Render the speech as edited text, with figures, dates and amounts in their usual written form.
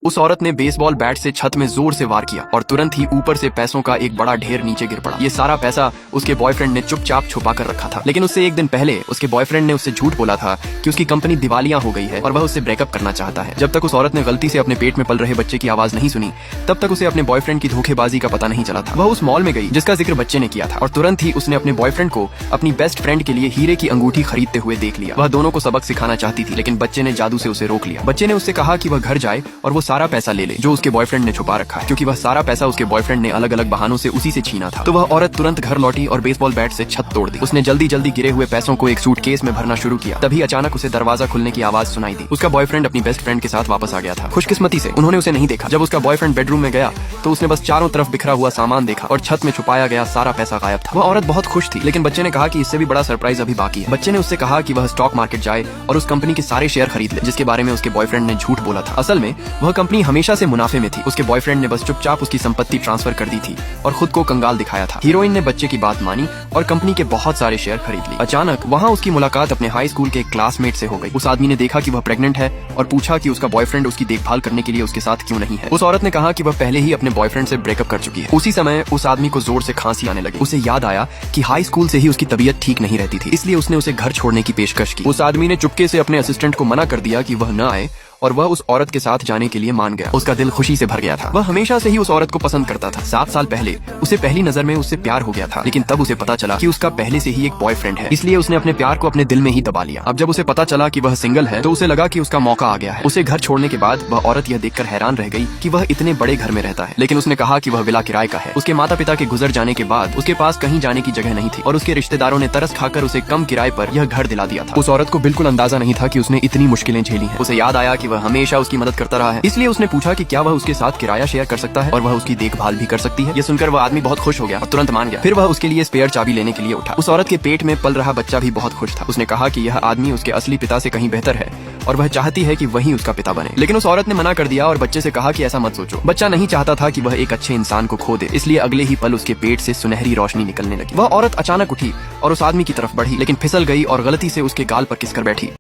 उस औरत ने बेसबॉल बैट से छत में जोर से वार किया और तुरंत ही ऊपर से पैसों का एक बड़ा ढेर नीचे गिर पड़ा। ये सारा पैसा उसके बॉयफ्रेंड ने चुपचाप छुपा कर रखा था, लेकिन उससे एक दिन पहले उसके बॉयफ्रेंड ने उससे झूठ बोला था कि उसकी कंपनी दिवालिया हो गई है और वह उससे ब्रेकअप करना चाहता है। जब तक उस औरत ने गलती से अपने पेट में पल रहे बच्चे की आवाज नहीं सुनी, तब तक उसे अपने बॉयफ्रेंड की धोखेबाजी का पता नहीं चला था। वह उस मॉल में गई जिसका जिक्र बच्चे ने किया था और तुरंत ही उसने अपने बॉयफ्रेंड को अपनी बेस्ट फ्रेंड के लिए हीरे की अंगूठी खरीदते हुए देख लिया। वह दोनों को सबक सिखाना चाहती थी, लेकिन बच्चे ने जादू से उसे रोक लिया। बच्चे ने उससे कहा कि वह घर जाए और वो सारा पैसा ले ले जो उसके बॉयफ्रेंड ने छुपा रखा है, क्योंकि वह सारा पैसा उसके बॉयफ्रेंड ने अलग अलग बहानों से उसी से छीना था। तो वह औरत तुरंत घर लौटी और बेसबॉल बैट से छत तोड़ दी। उसने जल्दी जल्दी गिरे हुए पैसों को एक सूटकेस में भरना शुरू किया। तभी अचानक उसे दरवाजा खुलने की आवाज सुनाई दी। उसका बॉयफ्रेंड अपनी बेस्ट फ्रेंड के साथ वापस आ गया था। खुशकिस्मती से उन्होंने उसे नहीं देखा। जब उसका बॉयफ्रेंड बेडरूम में गया तो उसने बस चारों तरफ बिखरा हुआ सामान देखा और छत में छुपाया गया सारा पैसा गायब था। वह औरत बहुत खुश थी, लेकिन बच्चे ने कहा कि इससे भी बड़ा सरप्राइज अभी बाकी है। बच्चे ने उससे कहा कि वह स्टॉक मार्केट जाए और उस कंपनी के सारे शेयर खरीद ले जिसके बारे में उसके बॉयफ्रेंड ने झूठ बोला था। असल में वह कंपनी हमेशा से मुनाफे में थी। उसके बॉयफ्रेंड ने बस चुपचाप उसकी संपत्ति ट्रांसफर कर दी थी और खुद को कंगाल दिखाया था। हीरोइन ने बच्चे की बात मानी और कंपनी के बहुत सारे शेयर खरीद लिए। अचानक वहाँ उसकी मुलाकात अपने हाई स्कूल के एक क्लासमेट से हो गई। उस आदमी ने देखा कि वह प्रेग्नेंट है और पूछा कि उसका बॉयफ्रेंड उसकी देखभाल करने के लिए उसके साथ क्यों नहीं है। उस औरत ने कहा कि वह पहले ही अपने बॉयफ्रेंड से ब्रेकअप कर चुकी है। उसी समय उस आदमी को जोर से खांसी आने लगी। उसे याद आया कि हाई स्कूल से ही उसकी तबीयत ठीक नहीं रहती थी, इसलिए उसने उसे घर छोड़ने की पेशकश की। उस आदमी ने चुपके से अपने असिस्टेंट को मना कर दिया कि वह न आए और वह उस औरत के साथ जाने के लिए मान गया। उसका दिल खुशी से भर गया था। वह हमेशा से ही उस औरत को पसंद करता था। 7 साल पहले उसे पहली नजर में उससे प्यार हो गया था, लेकिन तब उसे पता चला कि उसका पहले से ही एक बॉयफ्रेंड है, इसलिए उसने अपने प्यार को अपने दिल में ही दबा लिया। अब जब उसे पता चला कि वह सिंगल है तो उसे लगा कि उसका मौका आ गया है। उसे घर छोड़ने के बाद वह औरत यह देखकर हैरान रह गई कि वह इतने बड़े घर में रहता है, लेकिन उसने कहा कि वह विला किराए का है। उसके माता पिता के गुजर जाने के बाद उसके पास कहीं जाने की जगह नहीं थी और उसके रिश्तेदारों ने तरस खाकर उसे कम किराए पर यह घर दिला दिया था। उस औरत को बिल्कुल अंदाजा नहीं था कि उसने इतनी मुश्किलें झेली हैं। उसे याद आया कि वह हमेशा उसकी मदद करता रहा है, इसलिए उसने पूछा कि क्या वह उसके साथ किराया शेयर कर सकता है और वह उसकी देखभाल भी कर सकती है। ये सुनकर वह आदमी बहुत खुश हो गया और तुरंत मान गया। फिर वह उसके लिए स्पेयर चाबी लेने के लिए उठा। उस औरत के पेट में पल रहा बच्चा भी बहुत खुश था। उसने कहा कि यह आदमी उसके असली पिता से कहीं बेहतर है और वह चाहती है कि वही उसका पिता बने, लेकिन उस औरत ने मना कर दिया और बच्चे से कहा कि ऐसा मत सोचो। बच्चा नहीं चाहता था कि वह एक अच्छे इंसान को खो दे, इसलिए अगले ही पल उसके पेट से सुनहरी रोशनी निकलने लगी। वह औरत अचानक उठी और उस आदमी की तरफ बढ़ी, लेकिन फिसल गई और गलती से उसके गाल पर किसकर बैठी।